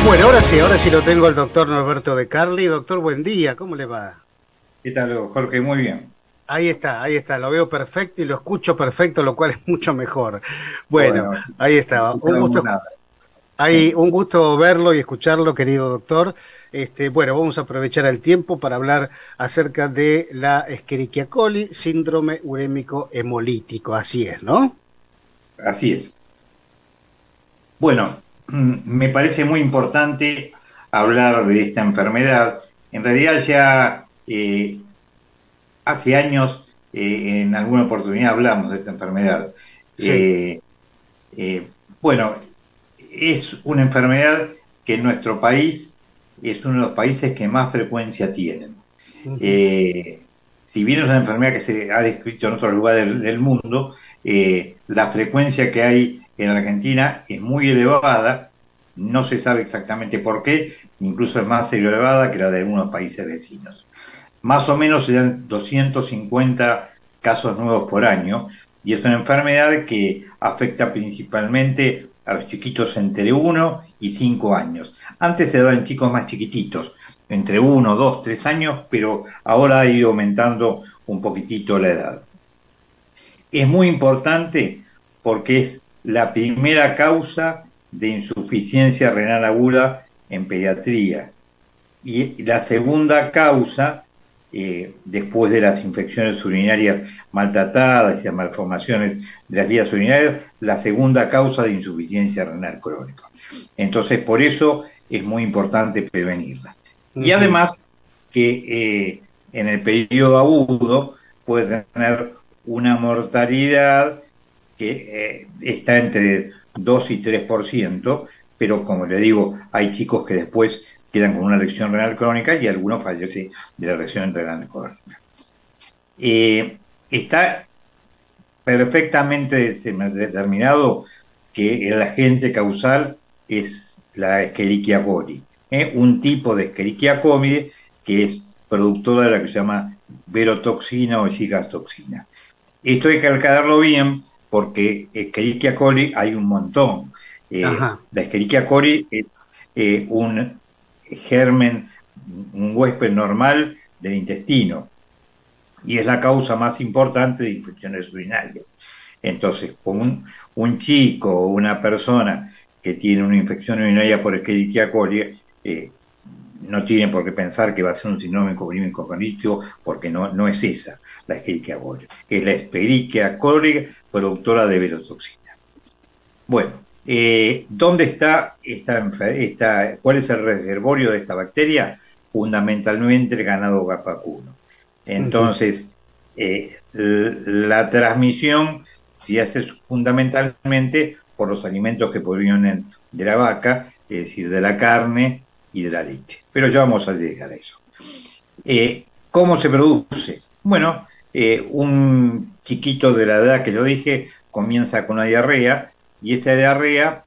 Bueno, ahora sí lo tengo el doctor Norberto de Carli. Doctor, buen día, ¿cómo le va? ¿Qué tal, Jorge? Muy bien. Ahí está, lo veo perfecto y lo escucho perfecto, lo cual es mucho mejor. Bueno, Bueno, ahí no está, escuchábamos nada. Sí, un gusto verlo y escucharlo, querido doctor. Bueno, vamos a aprovechar el tiempo para hablar acerca de la Escherichia coli, síndrome urémico hemolítico, así es, ¿no? así es. Bueno, me parece muy importante hablar de esta enfermedad. En realidad ya hace años, en alguna oportunidad hablamos de esta enfermedad. Sí. Eh, eh, bueno, es una enfermedad que en nuestro país es uno de los países que más frecuencia tienen. Ujú. Eh, si bien es una enfermedad que se ha descrito en otros lugares del mundo, la frecuencia que hay en Argentina es muy elevada, no se sabe exactamente por qué, incluso es más elevada que la de algunos países vecinos. Más o menos se dan 250 casos nuevos por año y es una enfermedad que afecta principalmente a los chiquitos entre 1 y 5 años. Antes se daba en chicos más chiquititos, entre 1, 2, 3 años, pero ahora ha ido aumentando un poquitito la edad. Es muy importante porque es la primera causa de insuficiencia renal aguda en pediatría y la segunda causa, después de las infecciones urinarias maltratadas y las malformaciones de las vías urinarias, la segunda causa de insuficiencia renal crónica. Entonces, por eso es muy importante prevenirla. Y Ujú. además que en el periodo agudo puede tener una mortalidad que está entre 2 y 3%, pero como le digo, hay chicos que después quedan con una lesión renal crónica y algunos fallecen de la lesión renal crónica. Está perfectamente determinado que el agente causal es la Escherichia coli, un tipo de Escherichia coli que es productora de la que se llama verotoxina o gigastoxina. Esto hay que aclararlo bien porque Escherichia coli hay un montón. Ajá. La Escherichia coli es un germen, un huésped normal del intestino y es la causa más importante de infecciones urinarias. Entonces, un chico o una persona que tiene una infección urinaria por Escherichia coli no tiene por qué pensar que va a ser un síndrome comprimento congénito porque no es esa la Escherichia coli. Es la Escherichia coli productora de verotoxina. Bueno, ¿dónde está cuál es el reservorio de esta bacteria? Fundamentalmente el ganado vacuno. Ujú. Entonces, la transmisión se hace fundamentalmente por los alimentos que provienen de la vaca, es decir, de la carne y de la leche. Pero ya vamos a llegar a eso. ¿Cómo se produce? Bueno, un chiquito de la edad que yo dije comienza con una diarrea y esa diarrea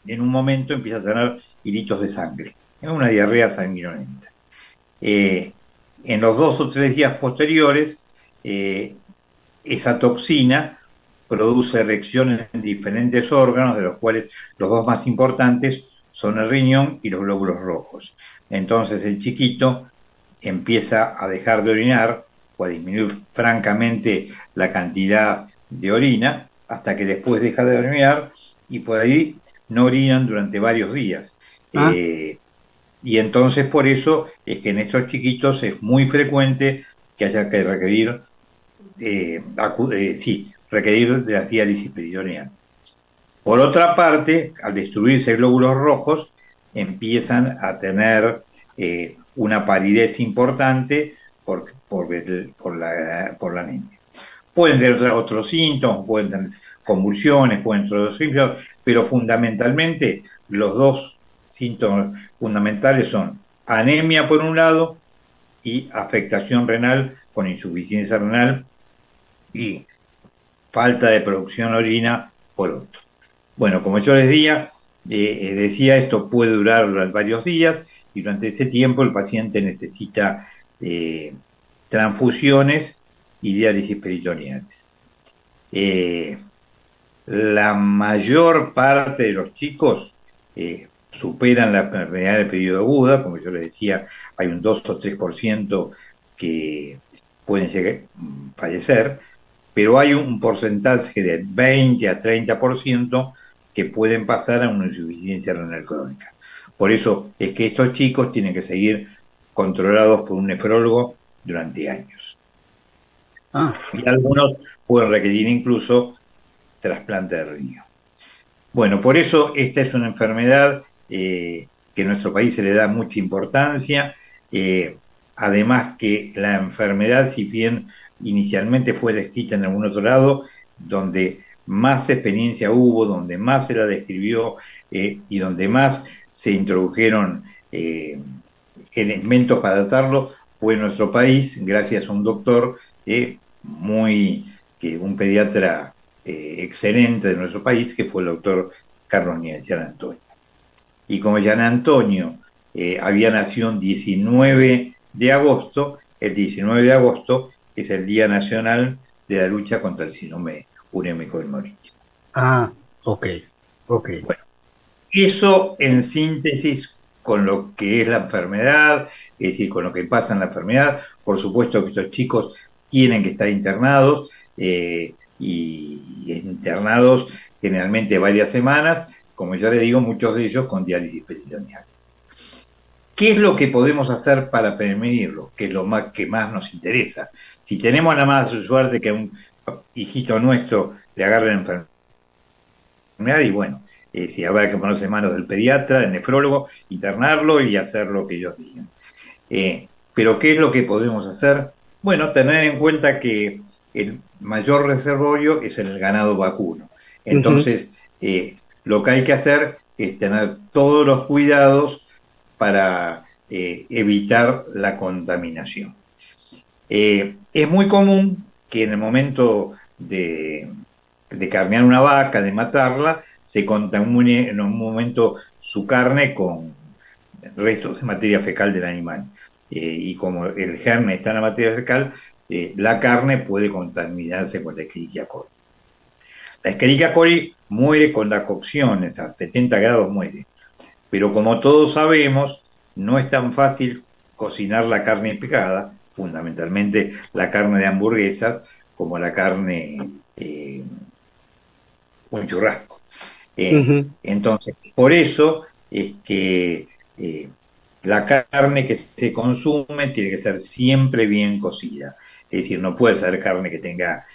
en un momento empieza a tener hilitos de sangre. Es una diarrea sanguinolenta. Eh, en los 2 o 3 días posteriores, eh, esa toxina produce reacciones en diferentes órganos, de los cuales los dos más importantes son el riñón y los glóbulos rojos. Entonces el chiquito empieza a dejar de orinar o a disminuir francamente la cantidad de orina hasta que después deja de orinar y por ahí no orinan durante varios días. Ah, Eh, y entonces por eso es que en estos chiquitos es muy frecuente que haya que requerir, sí, requerir de la diálisis peritoneal. Por otra parte, al destruirse glóbulos rojos, empiezan a tener una palidez importante por la anemia. Pueden tener otros síntomas, pueden tener convulsiones, pueden tener otros síntomas, pero fundamentalmente los dos síntomas fundamentales son anemia por un lado y afectación renal con insuficiencia renal y falta de producción de orina por otro. Bueno, como yo les decía, esto puede durar varios días y durante ese tiempo el paciente necesita eh, transfusiones y diálisis peritoneales. Eh, la mayor parte de los chicos superan la enfermedad del periodo aguda, como yo les decía, hay un 2 o 3% que pueden llegar a fallecer, pero hay un porcentaje de 20 a 30% que pueden pasar a una insuficiencia renal crónica. Por eso es que estos chicos tienen que seguir controlados por un nefrólogo durante años. Ah, Y algunos pueden requerir incluso trasplante de riñón. Bueno, por eso esta es una enfermedad que en nuestro país se le da mucha importancia. eh, Además que la enfermedad, si bien inicialmente fue descrita en algún otro lado, donde más experiencia hubo, donde más se la describió y donde más se introdujeron elementos para tratarlo, fue en nuestro país, gracias a un doctor un pediatra excelente de nuestro país, que fue el doctor Carlos Nieves Gian Antonio. Y como Gian Antonio había nacido el 19 de agosto, el 19 de agosto es el Día Nacional de la Lucha contra el Síndrome Urémico Hemolítico. ah, ok, ok. Bueno, eso en síntesis con lo que es la enfermedad, es decir, con lo que pasa en la enfermedad. Por supuesto que estos chicos tienen que estar internados y internados generalmente varias semanas, como ya le digo, muchos de ellos con diálisis peritoneales. ¿Qué es lo que podemos hacer para prevenirlo? Que es lo más, que más nos interesa. Si tenemos la mala suerte que a un hijito nuestro le agarre la enfermedad, y bueno, si habrá que ponerse en manos del pediatra, del nefrólogo, internarlo y hacer lo que ellos digan. Pero ¿qué es lo que podemos hacer? Bueno, tener en cuenta que el mayor reservorio es el ganado vacuno. Ujú. Entonces, lo que hay que hacer es tener todos los cuidados para evitar la contaminación. Es muy común que en el momento de carnear una vaca, de matarla, se contamine en un momento su carne con restos de materia fecal del animal. Y como el germen está en la materia fecal, la carne puede contaminarse con la Escherichia coli. La Escherichia coli muere con la cocción, a 70 grados muere. Pero como todos sabemos, no es tan fácil cocinar la carne picada, fundamentalmente la carne de hamburguesas, como la carne un churrasco. Ujú. Entonces, por eso es que la carne que se consume tiene que ser siempre bien cocida. Es decir, no puede ser carne que tenga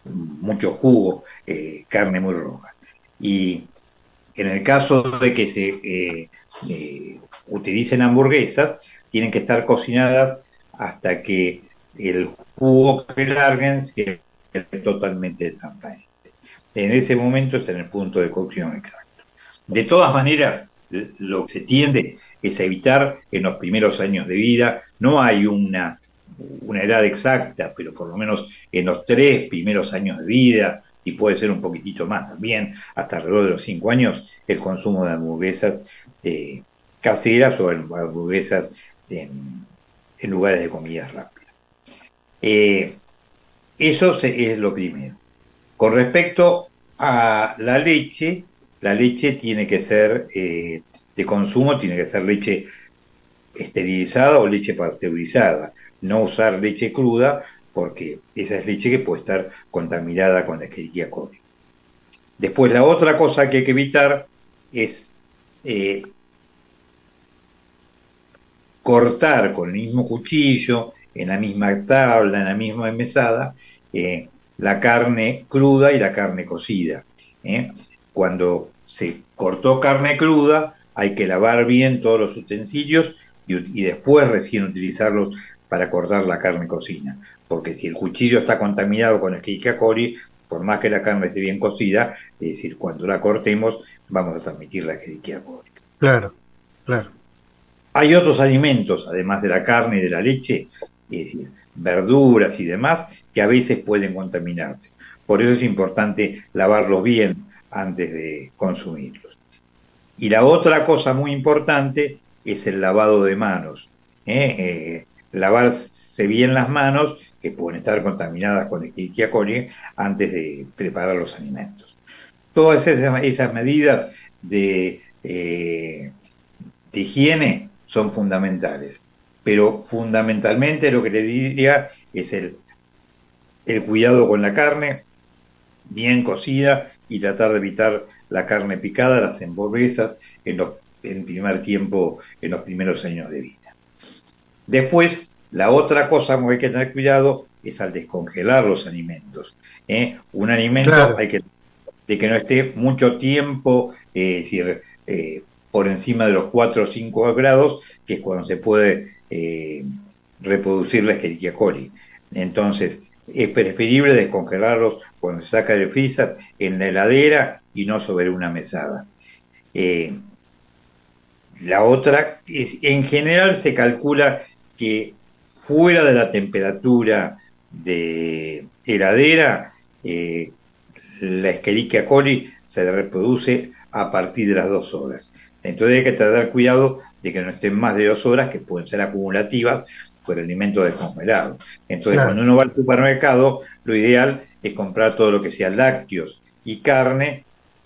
mucho jugo, carne muy roja. Y en el caso de que se utilicen hamburguesas, tienen que estar cocinadas hasta que el jugo que larguen sea totalmente transparente. En ese momento está en el punto de cocción exacto. De todas maneras, lo que se tiende es a evitar en los primeros años de vida, no hay una edad exacta, pero por lo menos en los 3 primeros años de vida, y puede ser un poquitito más también, hasta alrededor de los 5 años, el consumo de hamburguesas eh, caseras o hamburguesas en lugares de comidas rápidas. Eh, es lo primero. Con respecto a la leche tiene que ser de consumo, tiene que ser leche esterilizada o leche pasteurizada. No usar leche cruda porque esa es leche que puede estar contaminada con la Escherichia coli. Después, la otra cosa que hay que evitar es eh, cortar con el mismo cuchillo, en la misma tabla, en la misma mesada, la carne cruda y la carne cocida. ¿eh? Cuando se cortó carne cruda, hay que lavar bien todos los utensilios y después recién utilizarlos para cortar la carne cocida. Porque si el cuchillo está contaminado con Escherichia coli, por más que la carne esté bien cocida, es decir, cuando la cortemos, vamos a transmitir la Escherichia coli. Claro, claro. Hay otros alimentos, además de la carne y de la leche, es decir, verduras y demás, que a veces pueden contaminarse. Por eso es importante lavarlos bien antes de consumirlos. Y la otra cosa muy importante es el lavado de manos. Lavarse bien las manos, que pueden estar contaminadas con Escherichia coli, antes de preparar los alimentos. Todas esas medidas de de higiene son fundamentales. Pero fundamentalmente lo que le diría es el cuidado con la carne, bien cocida, y tratar de evitar la carne picada, las hamburguesas, en primer tiempo, en los primeros años de vida. Después, la otra cosa que hay que tener cuidado es al descongelar los alimentos. Un alimento Claro, hay que de que no esté mucho tiempo, por encima de los 4 o 5 grados, que es cuando se puede reproducir la Escherichia coli. Entonces, es preferible descongelarlos cuando se saca del freezer en la heladera y no sobre una mesada. Eh, la otra es, en general se calcula que fuera de la temperatura de heladera, la Escherichia coli se reproduce a partir de las 2 horas. Entonces hay que tener cuidado de que no estén más de 2 horas, que pueden ser acumulativas por alimentos descongelados. Entonces, claro, cuando uno va al supermercado, lo ideal es comprar todo lo que sea lácteos y carne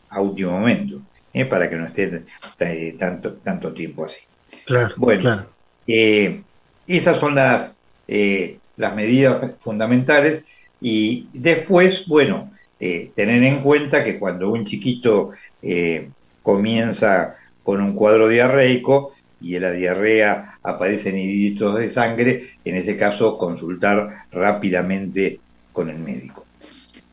a último momento, para que no esté tanto tiempo así. claro, Bueno, claro. esas son las medidas fundamentales, y después, bueno, tener en cuenta que cuando un chiquito comienza con un cuadro diarreico y en la diarrea aparecen hilitos de sangre, en ese caso consultar rápidamente con el médico.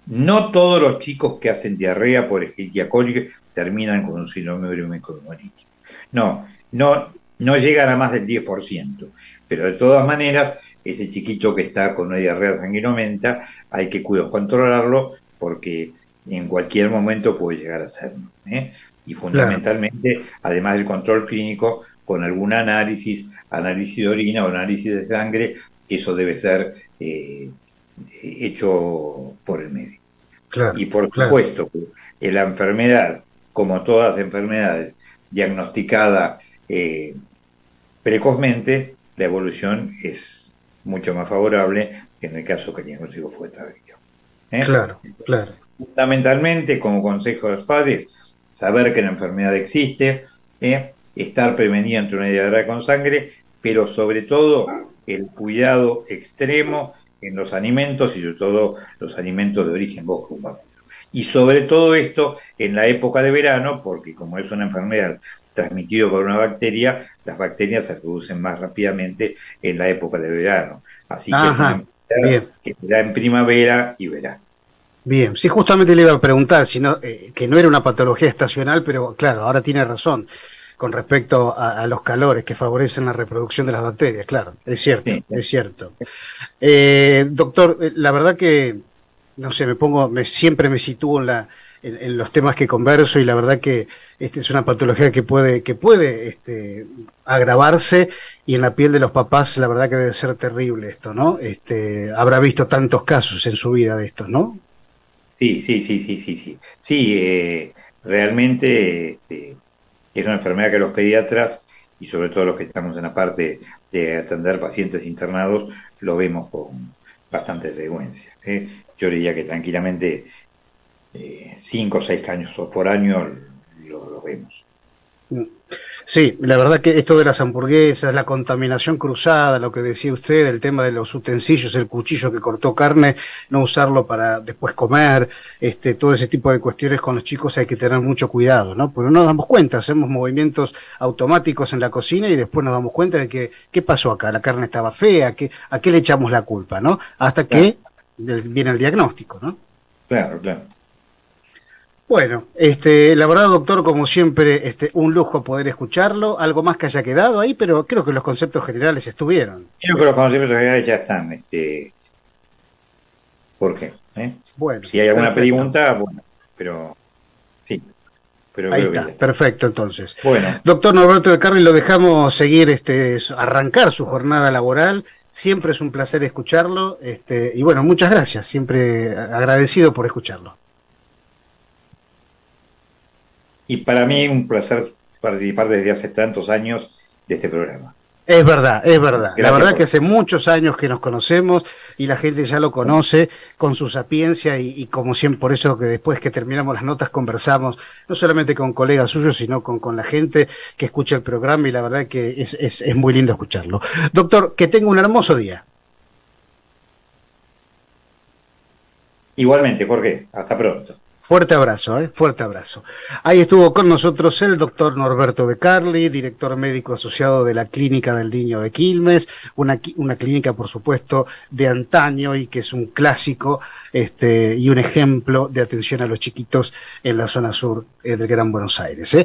No todos los chicos que hacen diarrea por Escherichia coli terminan con un síndrome urémico hemolítico. No, no llegan a más del 10%, pero de todas maneras, ese chiquito que está con una diarrea sanguinolenta, hay que controlarlo, porque en cualquier momento puede llegar a serlo. Y Claro. fundamentalmente, además del control clínico, con algún análisis de orina o análisis de sangre, eso debe ser hecho por el médico. Claro, Y por claro. supuesto, la enfermedad, como todas las enfermedades, diagnosticada precozmente, la evolución es mucho más favorable que en el caso que el diagnóstico fue tardío. ¿eh? Claro, claro. Fundamentalmente, como consejo a los padres, saber que la enfermedad existe, estar prevenida ante una diarrea con sangre, pero sobre todo el cuidado extremo en los alimentos, y sobre todo los alimentos de origen bosque. Y sobre todo esto en la época de verano, porque como es una enfermedad transmitida por una bacteria, las bacterias se producen más rápidamente en la época de verano. Así que es una Ajá, enfermedad bien, que se da en primavera y verano. bien. Sí, justamente le iba a preguntar si no, que no era una patología estacional, pero claro, ahora tiene razón con respecto a los calores que favorecen la reproducción de las bacterias. Claro, es cierto, Sí, es cierto. Doctor, la verdad que, no sé, siempre me sitúo en los temas que converso, y la verdad que es una patología que puede agravarse, y en la piel de los papás la verdad que debe ser terrible esto, ¿no? Habrá visto tantos casos en su vida de estos, ¿no? sí, sí, sí, sí, sí, sí. Sí, realmente es una enfermedad que los pediatras, y sobre todo los que estamos en la parte de atender pacientes internados, lo vemos con bastante frecuencia. Yo diría que tranquilamente 5 o 6 casos por año lo vemos. Sí, la verdad que esto de las hamburguesas, la contaminación cruzada, lo que decía usted, el tema de los utensilios, el cuchillo que cortó carne, no usarlo para después comer, todo ese tipo de cuestiones con los chicos hay que tener mucho cuidado, ¿no? Porque no nos damos cuenta, hacemos movimientos automáticos en la cocina y después nos damos cuenta de que, ¿qué pasó acá? La carne estaba fea, ¿a qué le echamos la culpa, ¿no? Hasta Claro, que viene el diagnóstico, ¿no? claro, claro. Bueno, la verdad, doctor, como siempre, un lujo poder escucharlo. Algo más que haya quedado ahí, pero creo que los conceptos generales estuvieron. Creo que los conocimientos generales ya están, Jorge. Bueno, Si hay alguna perfecto. pregunta, bueno, pero sí, pero Ahí creo que ya está, está. perfecto entonces. Bueno, Doctor Norberto de Carli, lo dejamos seguir, arrancar su jornada laboral. Siempre es un placer escucharlo, y bueno, muchas gracias, siempre agradecido por escucharlo. y para mí un placer participar desde hace tantos años de este programa. Es verdad, es verdad. La Gracias verdad que por... hace muchos años que nos conocemos y la gente ya lo conoce con su sapiencia y como siempre, por eso que después que terminamos las notas conversamos, no solamente con colegas suyos, sino con la gente que escucha el programa y la verdad que es muy lindo escucharlo. Doctor, que tenga un hermoso día. Igualmente, Jorge, hasta pronto. Fuerte abrazo, fuerte abrazo. Ahí estuvo con nosotros el doctor Norberto De Carli, director médico asociado de la Clínica del Niño de Quilmes, una clínica, por supuesto, de antaño y que es un clásico y un ejemplo de atención a los chiquitos en la zona sur del Gran Buenos Aires.